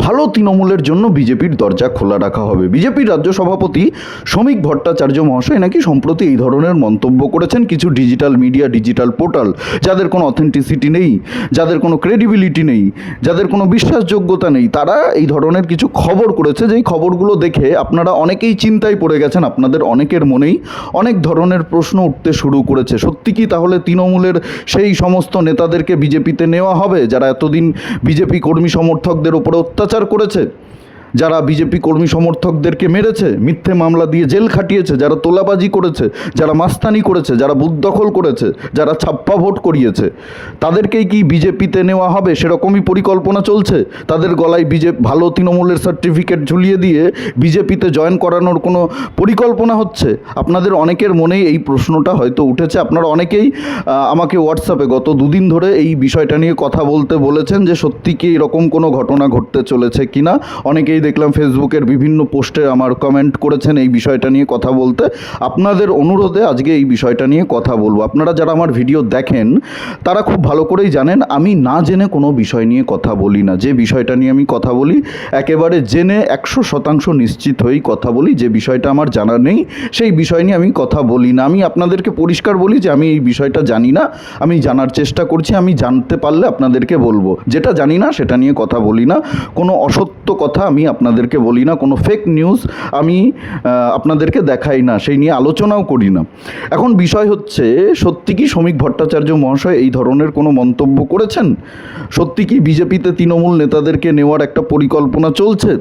ভালো তৃণমূলের জন্য বিজেপির দরজা খোলা রাখা হবে। বিজেপির রাজ্য সভাপতি শ্রমিক ভট্টাচার্য মহাশয় নাকি সম্প্রতি এই ধরনের মন্তব্য করেছেন। কিছু ডিজিটাল মিডিয়া, ডিজিটাল পোর্টাল যাদের কোনো অথেন্টিসিটি নেই, যাদের কোনো ক্রেডিবিলিটি নেই, যাদের কোনো বিশ্বাসযোগ্যতা নেই, তারা এই ধরনের কিছু খবর করেছে, যেই খবরগুলো দেখে আপনারা অনেকেই চিন্তায় পড়ে গেছেন। আপনাদের অনেকের মনেই অনেক ধরনের প্রশ্ন উঠতে শুরু করেছে। সত্যি কি তাহলে তৃণমূলের সেই সমস্ত নেতাদেরকে বিজেপিতে নেওয়া হবে যারা এতদিন বিজেপি কর্মী সমর্থকদের উপরে অত্যাচার করেছে, যারা বিজেপি কর্মী সমর্থকদেরকে মেরেছে, মিথ্যে মামলা দিয়ে জেল খাটিয়েছে, যারা তোলাবাজি করেছে, যারা মাস্তানি করেছে, যারা বুথ দখল করেছে, যারা ছাপ্পা ভোট করিয়েছে, তাদেরকেই কি বিজেপিতে নেওয়া হবে সেরকমই পরিকল্পনা চলছে? তাদের গলায় ভালো তৃণমূলের সার্টিফিকেট ঝুলিয়ে দিয়ে বিজেপিতে জয়েন করানোর কোনো পরিকল্পনা হচ্ছে? আপনাদের অনেকের মনেই এই প্রশ্নটা হয়তো উঠেছে। আপনারা অনেকেই আমাকে হোয়াটসঅ্যাপে গত দুদিন ধরে এই বিষয়টা নিয়ে কথা বলতে বলেছেন যে সত্যি কি এরকম কোনো ঘটনা ঘটতে চলেছে কিনা। অনেকেই দেখলাম ফেসবুকের বিভিন্ন পোস্টে আমার কমেন্ট করেছেন এই বিষয়টা নিয়ে কথা বলতে। আপনাদের অনুরোধে আজকে এই বিষয়টা নিয়ে কথা বলবো। আপনারা যারা আমার ভিডিও দেখেন তারা খুব ভালো করেই জানেন আমি না জেনে কোনো বিষয় নিয়ে কথা বলি না। যে বিষয়টা নিয়ে আমি কথা বলি একেবারে জেনে 100% নিশ্চিত হয়েই কথা বলি। যে বিষয়টা আমার জানা নেই সেই বিষয় নিয়ে আমি কথা বলি না। আমি আপনাদেরকে পরিষ্কার বলি যে আমি এই বিষয়টা জানি না, আমি জানার চেষ্টা করছি, আমি জানতে পারলে আপনাদেরকে বলবো। যেটা জানি না সেটা নিয়ে কথা বলি না। কোনো অসত্য কথা আমি আপনাদেরকে বলি না, কোনো ফেক নিউজ আমি আপনাদেরকে দেখাই না, সেই নিয়ে আলোচনাও করি না। এখন বিষয় হচ্ছে, সত্যি কি শ্রমিক ভট্টাচার্য মহাশয় এই ধরনের কোনো মন্তব্য করেছেন? সত্যি কি বিজেপিতে তৃণমূল নেতাদেরকে নেওয়ার একটা পরিকল্পনা চলছে?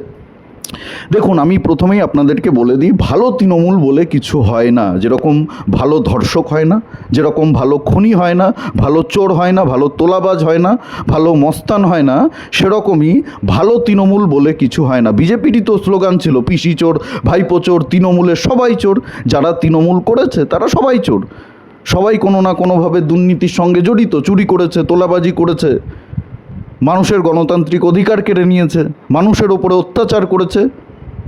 দেখুন, আমি প্রথমেই আপনাদেরকে বলে দিই, ভালো তৃণমূল বলে কিছু হয় না। যেরকম ভালো ধর্ষক হয় না, যেরকম ভালো খুনি হয় না, ভালো চোর হয় না, ভালো তোলাবাজ হয় না, ভালো মস্তান হয় না, সেরকমই ভালো তৃণমূল বলে কিছু হয় না। বিজেপিরই তো স্লোগান ছিল পিসি চোর, ভাইপো চোর, তৃণমূলের সবাই চোর। যারা তৃণমূল করেছে তারা সবাই চোর, সবাই কোনো না কোনোভাবে দুর্নীতির সঙ্গে জড়িত, চুরি করেছে, তোলাবাজি করেছে, মানুষের গণতান্ত্রিক অধিকার কেড়ে নিয়েছে, মানুষের ওপরে অত্যাচার করেছে।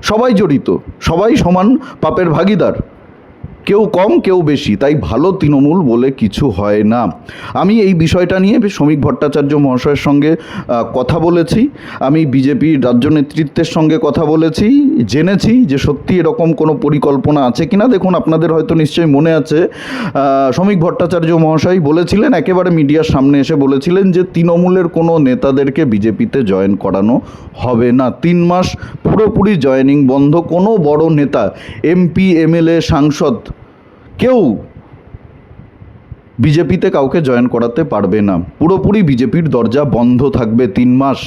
সবাই জড়িত, সবাই সমান পাপের ভাগিদার, কেউ কম কেউ বেশি। তাই ভালো তৃণমূল বলে কিছু হয় না। আমি এই বিষয়টা নিয়ে শ্রমিক ভট্টাচার্য মহাশয়ের সঙ্গে কথা বলেছি, আমি বিজেপির রাজ্য নেতৃত্বের সঙ্গে কথা বলেছি, জেনেছি যে সত্যি এরকম কোনো পরিকল্পনা আছে কিনা। দেখুন, আপনাদের হয়তো নিশ্চয়ই মনে আছে শ্রমিক ভট্টাচার্য মহাশয় বলেছিলেন, একেবারে মিডিয়ার সামনে এসে বলেছিলেন যে তৃণমূলের কোনো নেতাদেরকে বিজেপিতে জয়েন করানো হবে না। 3 মাস পুরোপুরি জয়েনিং বন্ধ। কোনো বড় নেতা, এমপি, এমএলএ, সাংসদ কেউ বিজেপিতে কাউকে জয়েন করাতে পারবে না। পুরোপুরি বিজেপির দরজা বন্ধ থাকবে 3 মাস।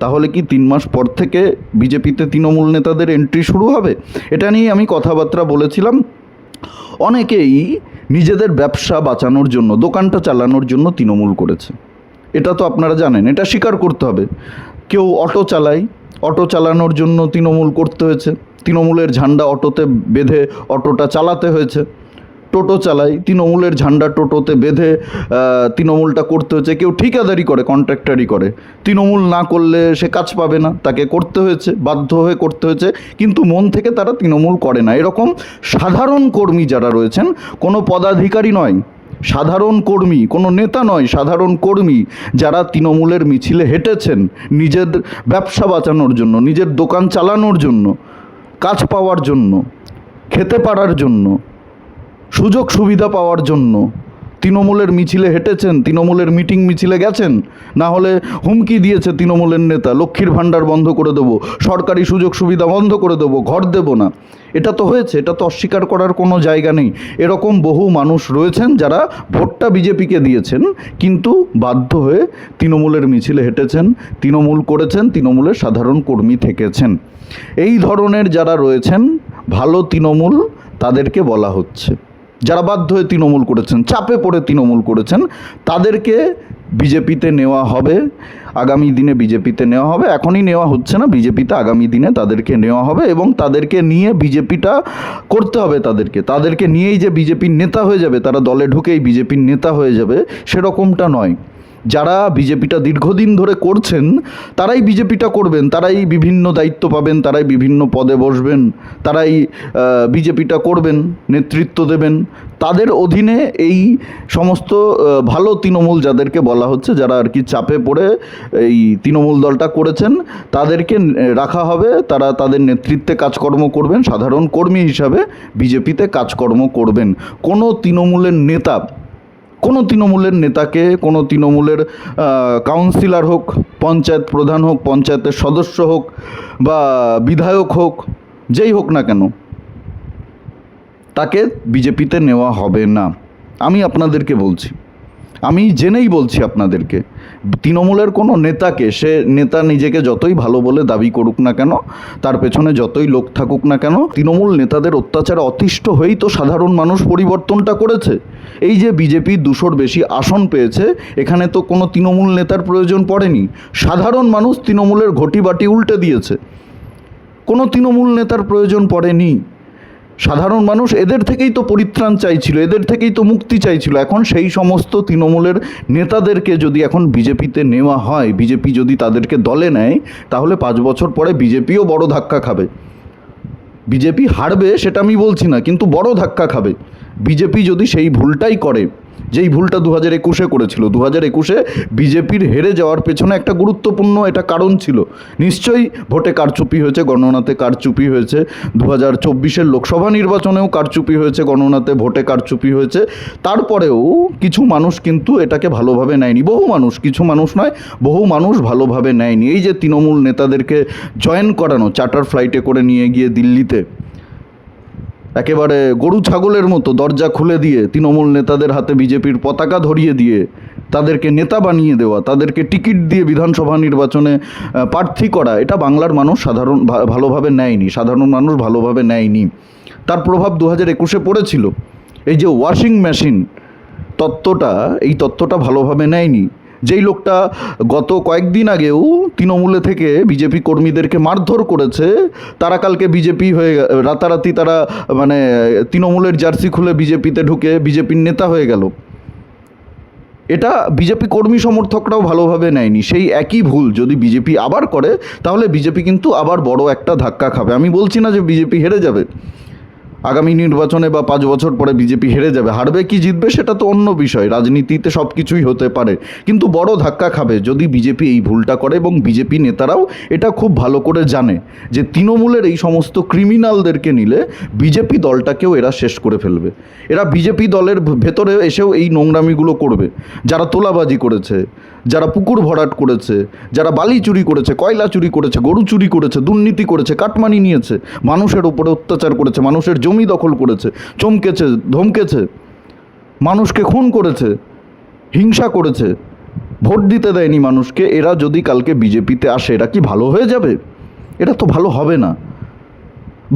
তাহলে কি 3 মাস পর থেকে বিজেপিতে তৃণমূল নেতাদের এন্ট্রি শুরু হবে? এটা নিয়ে আমি কথাবার্তা বলেছিলাম। অনেকেই নিজেদের ব্যবসা বাঁচানোর জন্য, দোকানটা চালানোর জন্য তৃণমূল করেছে, এটা তো আপনারা জানেন, এটা স্বীকার করতে হবে। কেউ অটো চালায়, অটো চালানোর জন্য তৃণমূল করতে হয়েছে, তৃণমূলের ঝান্ডা অটোতে বেঁধে অটোটা চালাতে হয়েছে। টোটো চালায়, তৃণমূলের ঝান্ডা টোটোতে বেঁধে তৃণমূলটা করতে হয়েছে। কেউ ঠিকাদারি করে, কন্ট্রাক্টারি করে, তৃণমূল না করলে সে কাজ পাবে না, তাকে করতে হয়েছে, বাধ্য হয়ে করতে হয়েছে, কিন্তু মন থেকে তারা তৃণমূল করে না। এরকম সাধারণ কর্মী যারা রয়েছেন, কোনো পদাধিকারী নয়, সাধারণ কর্মী, কোনো নেতা নয়, সাধারণ কর্মী যারা তৃণমূলের মিছিলে হেঁটেছেন নিজের ব্যবসা বাঁচানোর জন্য, নিজের দোকান চালানোর জন্য, কাজ পাওয়ার জন্য, খেতে পারার জন্য, সুযোগ সুবিধা পাওয়ার জন্য তৃণমূলের মিছিলে হেঁটেছেন, তৃণমূলের মিটিং মিছিলে গেছেন। না হলে হুমকি দিয়েছে তৃণমূলের নেতা, লক্ষ্মীর ভাণ্ডার বন্ধ করে দেবো, সরকারি সুযোগ সুবিধা বন্ধ করে দেবো, ঘর দেবো না। এটা তো হয়েছে, এটা তো অস্বীকার করার কোনো জায়গা নেই। এরকম বহু মানুষ রয়েছেন যারা ভোটটা বিজেপিকে দিয়েছেন কিন্তু বাধ্য হয়ে তৃণমূলের মিছিলে হেঁটেছেন, তৃণমূল করেছেন, তৃণমূলের সাধারণ কর্মী থেকেছেন। এই ধরনের যারা রয়েছেন ভালো তৃণমূল তাদেরকে বলা হচ্ছে। যারা বাধ্য হয়ে তৃণমূল করেছেন, চাপে পড়ে তৃণমূল করেছেন, তাদেরকে বিজেপিতে নেওয়া হবে। আগামী দিনে বিজেপিতে নেওয়া হবে, এখনই নেওয়া হচ্ছে না, বিজেপিতে আগামী দিনে তাদেরকে নেওয়া হবে এবং তাদেরকে নিয়ে বিজেপিটা করতে হবে। তাদেরকে নিয়েই যে বিজেপির নেতা হয়ে যাবে, তারা দলে ঢুকেই বিজেপির নেতা হয়ে যাবে, সেরকমটা নয়। যারা বিজেপিটা দীর্ঘদিন ধরে করছেন তারাই বিজেপিটা করবেন, তারাই বিভিন্ন দায়িত্ব পাবেন, তারাই বিভিন্ন পদে বসবেন, তারাই বিজেপিটা করবেন, নেতৃত্ব দেবেন। তাদের অধীনে এই সমস্ত ভালো তৃণমূল যাদেরকে বলা হচ্ছে, যারা আর কি চাপে পড়ে এই তৃণমূল দলটা করেছেন, তাদেরকে রাখা হবে। তারা তাদের নেতৃত্বে কাজকর্ম করবেন, সাধারণ কর্মী হিসাবে বিজেপিতে কাজকর্ম করবেন। কোনো তৃণমূলের নেতাকে, কোনো তৃণমূলের কাউন্সিলর হোক, পঞ্চায়েত প্রধান হোক, পঞ্চায়েতের সদস্য হোক বা বিধায়ক হোক, যেই হোক না কেন, তাকে বিজেপিতে নেওয়া হবে না। আমি আপনাদেরকে বলছি, আমি জেনেই বলছি আপনাদেরকে, তৃণমূলের কোনো নেতাকে, সে নেতা নিজেকে যতই ভালো বলে দাবি করুক না কেন, তার পেছনে যতই লোক থাকুক না কেন, তৃণমূল নেতাদের অত্যাচারে অতিষ্ঠ হয়েই তো সাধারণ মানুষ পরিবর্তনটা করেছে। এই যে বিজেপি 200-র বেশি আসন পেয়েছে, এখানে তো কোনো তৃণমূল নেতার প্রয়োজন পড়েনি। সাধারণ মানুষ তৃণমূলের ঘটি বাটি উল্টে দিয়েছে, কোনো তৃণমূল নেতার প্রয়োজন পড়েনি। সাধারণ মানুষ এদের থেকেই তো পরিত্রাণ চাইছিল, এদের থেকেই তো মুক্তি চাইছিল। এখন সেই সমস্ত তৃণমূলের নেতাদেরকে যদি এখন বিজেপিতে নেওয়া হয়, বিজেপি যদি তাদেরকে দলে নেয়, তাহলে 5 বছর পরে বিজেপিও বড় ধাক্কা খাবে। বিজেপি হারবে সেটা আমি বলছি না, কিন্তু বড় ধাক্কা খাবে বিজেপি যদি সেই ভুলটাই করে, যেই ভুলটা 2021-এ করেছিল। 2021-এ বিজেপির হেরে যাওয়ার পেছনে একটা গুরুত্বপূর্ণ এটা কারণ ছিল। নিশ্চয়ই ভোটে কারচুপি হয়েছে, গণনাতে কারচুপি হয়েছে, 2024-এর লোকসভা নির্বাচনেও কারচুপি হয়েছে, গণনাতে, ভোটে কারচুপি হয়েছে। তারপরেও কিছু মানুষ কিন্তু এটাকে ভালোভাবে নেয়নি। বহু মানুষ, কিছু মানুষ নয়, বহু মানুষ ভালোভাবে নেয়নি। এই যে তৃণমূল নেতাদেরকে জয়েন করানো, চার্টার ফ্লাইটে করে নিয়ে গিয়ে দিল্লিতে একেবারে গরু ছাগলের মতো দরজা খুলে দিয়ে তৃণমূল নেতাদের হাতে বিজেপির পতাকা ধরিয়ে দিয়ে তাদেরকে নেতা বানিয়ে দেওয়া, তাদেরকে টিকিট দিয়ে বিধানসভা নির্বাচনে প্রার্থী করা, এটা বাংলার মানুষ ভালোভাবে নেয়নি, সাধারণ মানুষ ভালোভাবে নেয়নি। তার প্রভাব 2021-এ পড়েছিল। এই যে ওয়াশিং মেশিন তত্ত্বটা, এই তত্ত্বটা ভালোভাবে নেয়নি। যেই লোকটা গত কয়েকদিন আগেও তৃণমূলে থেকে বিজেপি কর্মীদেরকে মারধর করেছে, তারা কালকে বিজেপি হয়ে, রাতারাতি তারা মানে তৃণমূলের জার্সি খুলে বিজেপিতে ঢুকে বিজেপির নেতা হয়ে গেল। এটা বিজেপি কর্মী সমর্থকরাও ভালোভাবে নেয়নি। সেই একই ভুল যদি বিজেপি আবার করে, তাহলে বিজেপি কিন্তু আবার বড় একটা ধাক্কা খাবে। আমি বলছি না যে বিজেপি হেরে যাবে আগামী নির্বাচনে বা 5 বছর পরে বিজেপি হেরে যাবে। হারবে কি জিতবে সেটা তো অন্য বিষয়, রাজনীতিতে সব কিছুই হতে পারে, কিন্তু বড় ধাক্কা খাবে যদি বিজেপি এই ভুলটা করে। এবং বিজেপি নেতারাও এটা খুব ভালো করে জানে যে তৃণমূলের এই সমস্ত ক্রিমিনালদেরকে নিলে বিজেপি দলটাকেও এরা শেষ করে ফেলবে। এরা বিজেপি দলের ভেতরে এসেও এই নোংরামিগুলো করবে। যারা তোলাবাজি করেছে, যারা পুকুর ভরাট করেছে, যারা বালি চুরি করেছে, কয়লা চুরি করেছে, গরু চুরি করেছে, দুর্নীতি করেছে, কাটমানি নিয়েছে, মানুষের উপরে অত্যাচার করেছে, মানুষের জমি দখল করেছে, চমকেছে, ধমকেছে, মানুষকে খুন করেছে, হিংসা করেছে, ভোট দিতে দেয়নি মানুষকে, এরা যদি কালকে বিজেপিতে আসে, এরা কি ভালো হয়ে যাবে? এটা তো ভালো হবে না।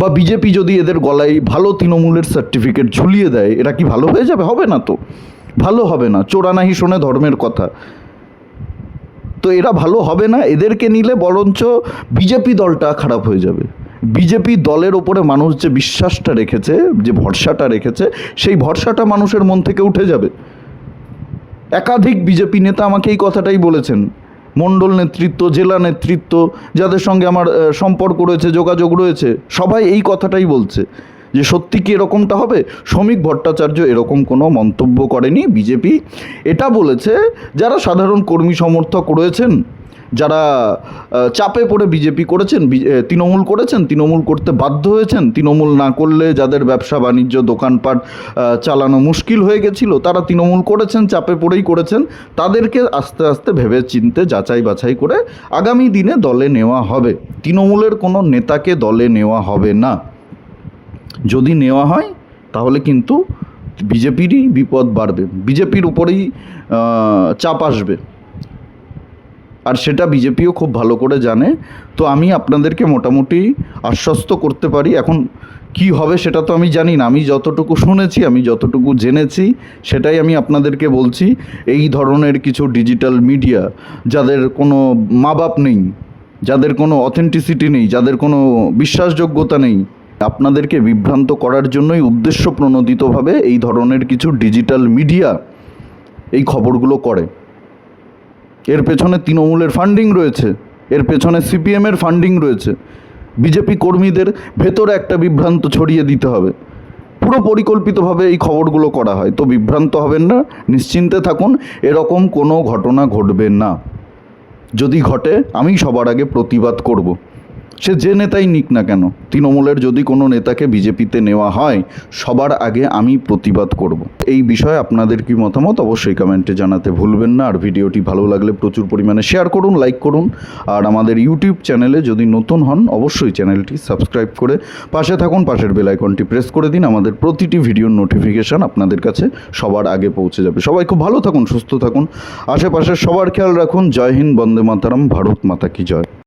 বা বিজেপি যদি এদের গলায় ভালো তৃণমূলের সার্টিফিকেট ঝুলিয়ে দেয়, এরা কি ভালো হয়ে যাবে? হবে না তো, ভালো হবে না। চোরা নাহি শোনে ধর্মের কথা। তো এরা ভালো হবে না। এদেরকে নিলে বরঞ্চ বিজেপি দলটা খারাপ হয়ে যাবে। বিজেপি দলের ওপরে মানুষ যে বিশ্বাসটা রেখেছে, যে ভরসাটা রেখেছে, সেই ভরসাটা মানুষের মন থেকে উঠে যাবে। একাধিক বিজেপি নেতা আমাকে এই কথাটাই বলেছেন, মণ্ডল নেতৃত্ব, জেলা নেতৃত্ব, যাদের সঙ্গে আমার সম্পর্ক রয়েছে, যোগাযোগ রয়েছে, সবাই এই কথাটাই বলছে যে সত্যি কি এরকমটা হবে? শ্রমিক ভট্টাচার্য এরকম কোনো মন্তব্য করেনি। বিজেপি এটা বলেছে যারা সাধারণ কর্মী সমর্থক রয়েছেন, যারা চাপে পড়ে বিজেপি করেছেন, তৃণমূল করেছেন, তৃণমূল করতে বাধ্য হয়েছেন, তৃণমূল না করলে যাদের ব্যবসা বাণিজ্য দোকানপাট চালানো মুশকিল হয়ে গেছিলো, তারা তৃণমূল করেছেন, চাপে পড়েই করেছেন, তাদেরকে আস্তে আস্তে ভেবে চিনতে যাচাই বাছাই করে আগামী দিনে দলে নেওয়া হবে। তৃণমূলের কোনো নেতাকে দলে নেওয়া হবে না। যদি নেওয়া হয় তাহলে কিন্তু বিজেপিরই বিপদ বাড়বে, বিজেপির উপরেই চাপ আসবে, আর সেটা বিজেপিও খুব ভালো করে জানে। তো আমি আপনাদেরকে মোটামুটি আশ্বস্ত করতে পারি। এখন কি হবে সেটা তো আমি জানি না, আমি যতটুকু শুনেছি, আমি যতটুকু জেনেছি সেটাই আমি আপনাদেরকে বলছি। এই ধরনের কিছু ডিজিটাল মিডিয়া, যাদের কোনো মা বাপ নেই, যাদের কোনো অথেন্টিসিটি নেই, যাদের কোনো বিশ্বাসযোগ্যতা নেই, আপনাদেরকে বিভ্রান্ত করার জন্যই উদ্দেশ্য প্রণোদিতভাবে এই ধরনের কিছু ডিজিটাল মিডিয়া এই খবরগুলো করে। এর পেছনে তৃণমূলের ফান্ডিং রয়েছে, এর পেছনে সিপিএমের ফান্ডিং রয়েছে। বিজেপি কর্মীদের ভেতরে একটা বিভ্রান্ত ছড়িয়ে দিতে হবে। পুরো পরিকল্পিতভাবে এই খবরগুলো করা হয়। তো বিভ্রান্ত হবেন না, নিশ্চিন্তে থাকুন, এরকম কোনো ঘটনা ঘটবে না। যদি ঘটে আমি সবার আগে প্রতিবাদ করব। সে যে নেতাই নিক না কেন, তৃণমূলের যদি কোনো নেতাকে বিজেপিতে নেওয়া হয় সবার আগে আমি প্রতিবাদ করব। এই বিষয়ে আপনাদের কি মতামত অবশ্যই কমেন্টে জানাতে ভুলবেন না। আর ভিডিওটি ভালো লাগলে প্রচুর পরিমাণে শেয়ার করুন, লাইক করুন। আর আমাদের ইউটিউব চ্যানেলে যদি নতুন হন অবশ্যই চ্যানেলটি সাবস্ক্রাইব করে পাশে থাকুন, পাশের বেল আইকনটি প্রেস করে দিন। আমাদের প্রতিটি ভিডিওর নোটিফিকেশান আপনাদের কাছে সবার আগে পৌঁছে যাবে। সবাই খুব ভালো থাকুন, সুস্থ থাকুন, আশেপাশের সবার খেয়াল রাখুন। জয় হিন্দ, বন্দে মাতরম, ভারত মাতা কি জয়।